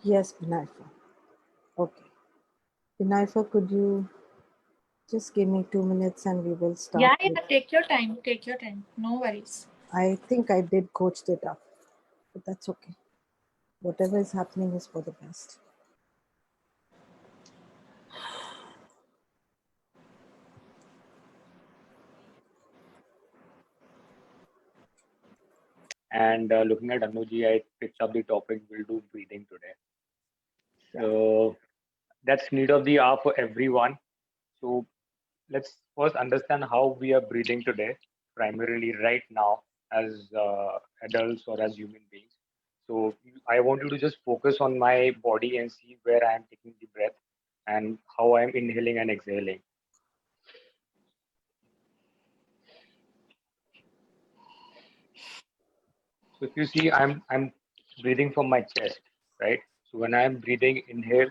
Yes, Binaifer. Okay. Binaifer, could you just give me 2 minutes and we will start Yeah, with. yeah, take your time. Take your time. No worries. I think I did coach it up, but that's okay. Whatever is happening is for the best. And looking at Anuji, I picked up the topic. We'll do breathing today. Yeah. So that's need of the hour for everyone. So let's first understand how we are breathing today, primarily right now as adults or as human beings. So I want you to just focus on my body and see where I am taking the breath and how I am inhaling and exhaling. So if you see, I'm breathing from my chest, right? So when I'm breathing, inhale,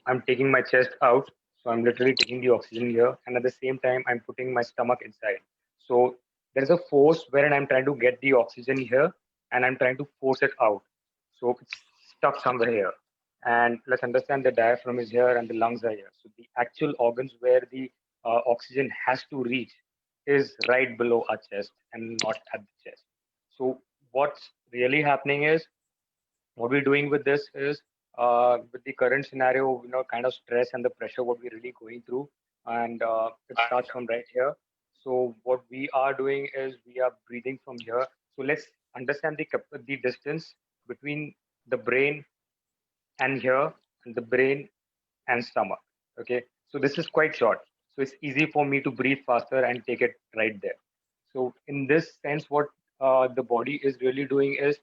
I'm taking my chest out. So I'm literally taking the oxygen here, and at the same time, I'm putting my stomach inside. So there's a force wherein I'm trying to get the oxygen here, and I'm trying to force it out. So it's stuck somewhere here. And let's understand the diaphragm is here and the lungs are here. So the actual organs where the oxygen has to reach is right below our chest and not at the chest. So what's really happening is what we're doing with this is with the current scenario, kind of stress and the pressure what we're really going through, and it starts from right here. So what we are doing is we are breathing from here. So let's understand the distance between the brain and here, and the brain and stomach. Okay, so this is quite short, so it's easy for me to breathe faster and take it right there. So in this sense, what the body is really doing is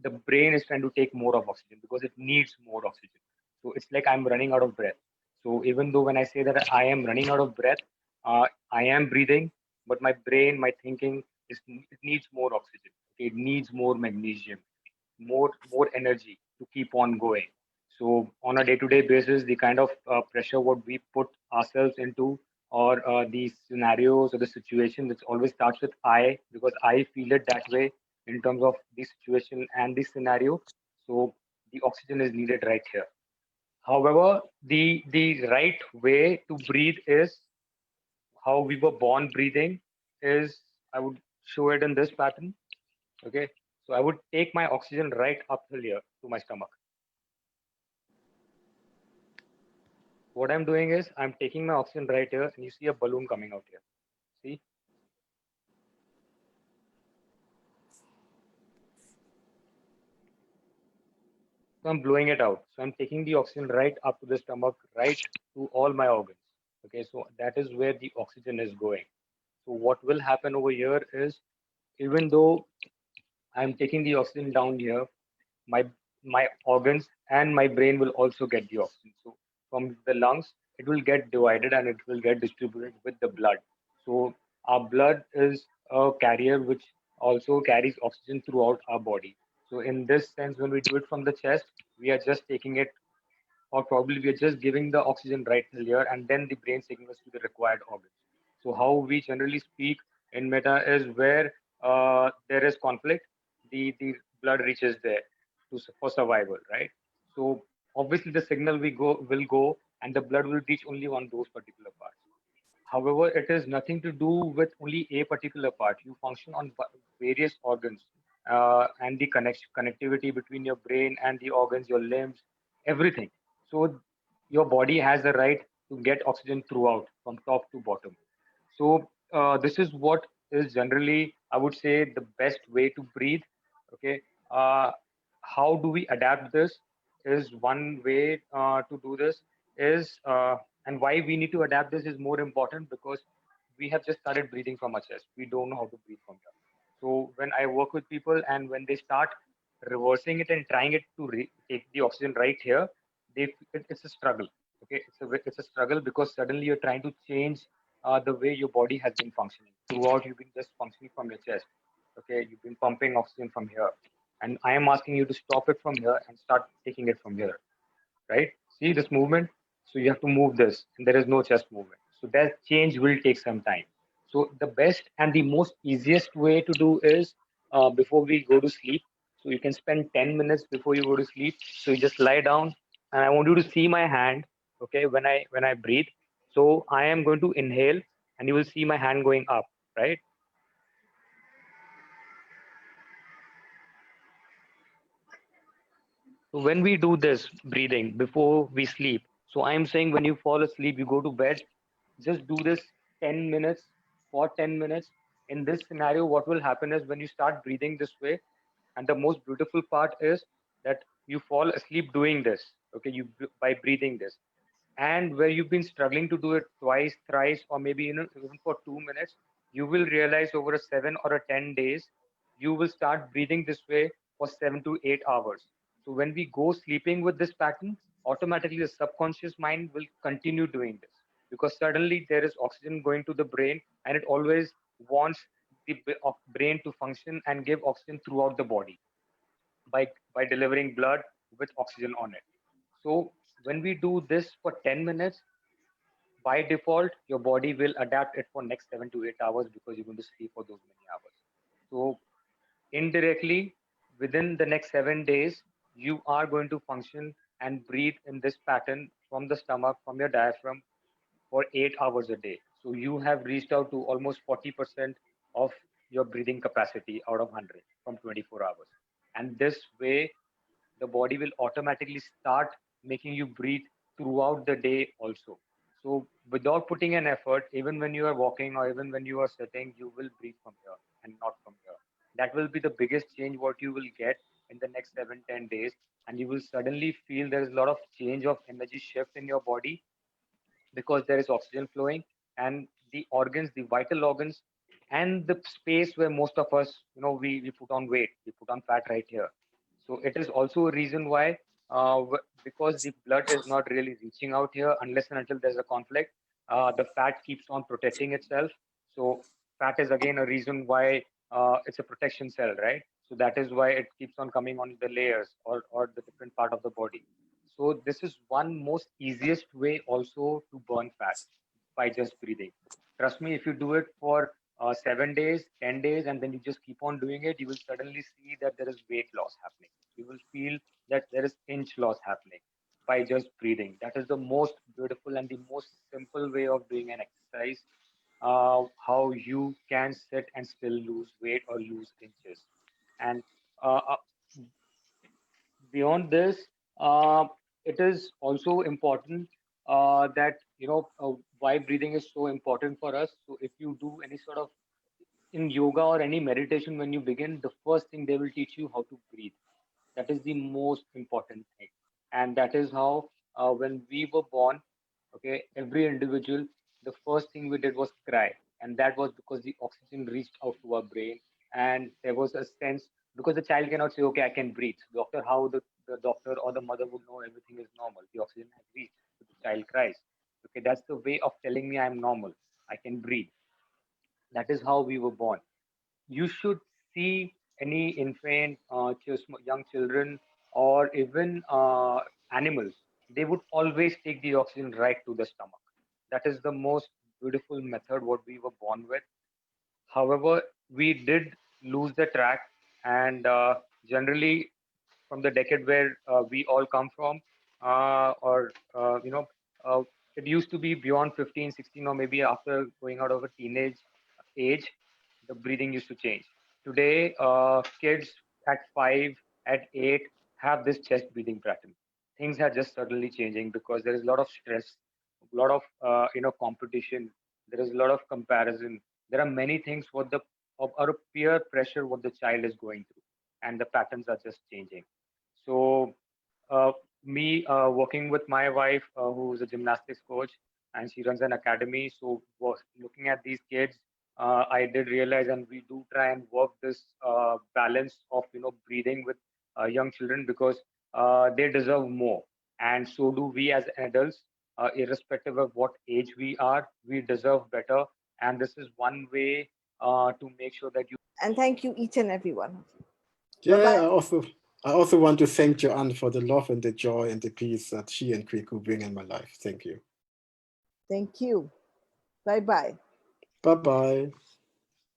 the brain is trying to take more of oxygen because it needs more oxygen. So it's like I'm running out of breath. So even though when I say that I am running out of breath, I am breathing, but my brain, my thinking is it needs more oxygen. Okay? It needs more magnesium, more energy to keep on going. So on a day-to-day basis, the kind of pressure what we put ourselves into, or the scenarios or the situation, which always starts with I, because I feel it that way in terms of the situation and the scenario. So the oxygen is needed right here. However, the right way to breathe is how we were born breathing is I would show it in this pattern. Okay. So I would take my oxygen right up till here to my stomach. What I'm doing is I'm taking my oxygen right here, and you see a balloon coming out here. See? So I'm blowing it out. So I'm taking the oxygen right up to the stomach, right to all my organs. Okay, so that is where the oxygen is going. So what will happen over here is even though I'm taking the oxygen down here, my my organs and my brain will also get the oxygen. So from the lungs, it will get divided and it will get distributed with the blood. So our blood is a carrier which also carries oxygen throughout our body. So in this sense, when we do it from the chest, we are just taking it, or probably we are just giving the oxygen right till here, and then the brain taking us to the required organs. So how we generally speak in meta is where there is conflict, the blood reaches there for survival, right? So obviously the signal we go will go, and the blood will reach only on those particular parts. However, it is nothing to do with only a particular part. You function on various organs, and the connectivity between your brain and the organs, your limbs, everything. So your body has the right to get oxygen throughout, from top to bottom. So this is what is generally, I would say, the best way to breathe. Okay. How do we adapt this? Is one way to do this is, and why we need to adapt this is more important because we have just started breathing from our chest. We don't know how to breathe from here. So when I work with people and when they start reversing it and trying it to take the oxygen right here, it's a struggle. Okay, it's a struggle because suddenly you're trying to change the way your body has been functioning. Throughout, you've been just functioning from your chest. Okay, you've been pumping oxygen from here, and I am asking you to stop it from here and start taking it from here. Right? See this movement. So you have to move this, and there is no chest movement. So that change will take some time. So the best and the most easiest way to do is before we go to sleep. So you can spend 10 minutes before you go to sleep. So you just lie down, and I want you to see my hand, okay, when I breathe. So I am going to inhale, and you will see my hand going up, right? So when we do this breathing before we sleep, so I'm saying when you fall asleep, you go to bed, just do this 10 minutes for 10 minutes. In this scenario, what will happen is when you start breathing this way, and the most beautiful part is that you fall asleep doing this, okay, by breathing this. And where you've been struggling to do it twice, thrice, or maybe even for 2 minutes, you will realize over a 7 or 10 days, you will start breathing this way for 7 to 8 hours. So when we go sleeping with this pattern, automatically the subconscious mind will continue doing this, because suddenly there is oxygen going to the brain, and it always wants the brain to function and give oxygen throughout the body by delivering blood with oxygen on it. So when we do this for 10 minutes, by default, your body will adapt it for next 7 to 8 hours, because you're going to sleep for those many hours. So indirectly, within the next 7 days, you are going to function and breathe in this pattern from the stomach, from your diaphragm, for 8 hours a day. So you have reached out to almost 40% of your breathing capacity out of 100 from 24 hours. And this way, the body will automatically start making you breathe throughout the day also. So without putting an effort, even when you are walking or even when you are sitting, you will breathe from here and not from here. That will be the biggest change what you will get in the next 7, 10 days. And you will suddenly feel there is a lot of change of energy shift in your body, because there is oxygen flowing, and the organs, the vital organs, and the space where most of us, we put on weight, we put on fat right here. So it is also a reason why, because the blood is not really reaching out here unless and until there's a conflict, the fat keeps on protecting itself. So fat is again a reason why, it's a protection cell, right? So that is why it keeps on coming on the layers, or the different part of the body. So this is one most easiest way also to burn fat, by just breathing. Trust me, if you do it for 7 days, 10 days, and then you just keep on doing it, you will suddenly see that there is weight loss happening. You will feel that there is inch loss happening by just breathing. That is the most beautiful and the most simple way of doing an exercise. How you can sit and still lose weight or lose inches. And beyond this, it is also important that why breathing is so important for us. So if you do any sort of in yoga or any meditation, when you begin, the first thing they will teach you how to breathe. That is the most important thing. And that is how, when we were born, okay, every individual, the first thing we did was cry. And that was because the oxygen reached out to our brain. And there was a sense, because the child cannot say, okay, I can breathe. Doctor, how the doctor or the mother would know everything is normal? The oxygen has reached. So the child cries. Okay, that's the way of telling me I'm normal. I can breathe. That is how we were born. You should see any infant, young children, or even animals. They would always take the oxygen right to the stomach. That is the most beautiful method what we were born with. However, we did lose the track, and generally from the decade where we all come from, or it used to be beyond 15, 16, or maybe after going out of a teenage age, the breathing used to change. Today, kids at 5, at 8 have this chest breathing pattern. Things are just suddenly changing because there is a lot of stress, a lot of competition. There is a lot of comparison. There are many things what the or a peer pressure what the child is going through, and the patterns are just changing. So, me working with my wife, who is a gymnastics coach, and she runs an academy. So, was looking at these kids, I did realize, and we do try and work this balance of breathing with young children, because they deserve more, and so do we as adults. Irrespective of what age we are, we deserve better, and this is one way to make sure that you. And thank you, each and every one of you. Yeah, Bye-bye. I also want to thank Joanne for the love and the joy and the peace that she and Kweku bring in my life. Thank you. Thank you. Bye-bye. Bye-bye.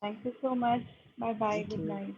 Thank you so much. Bye bye. Thank Good you. night.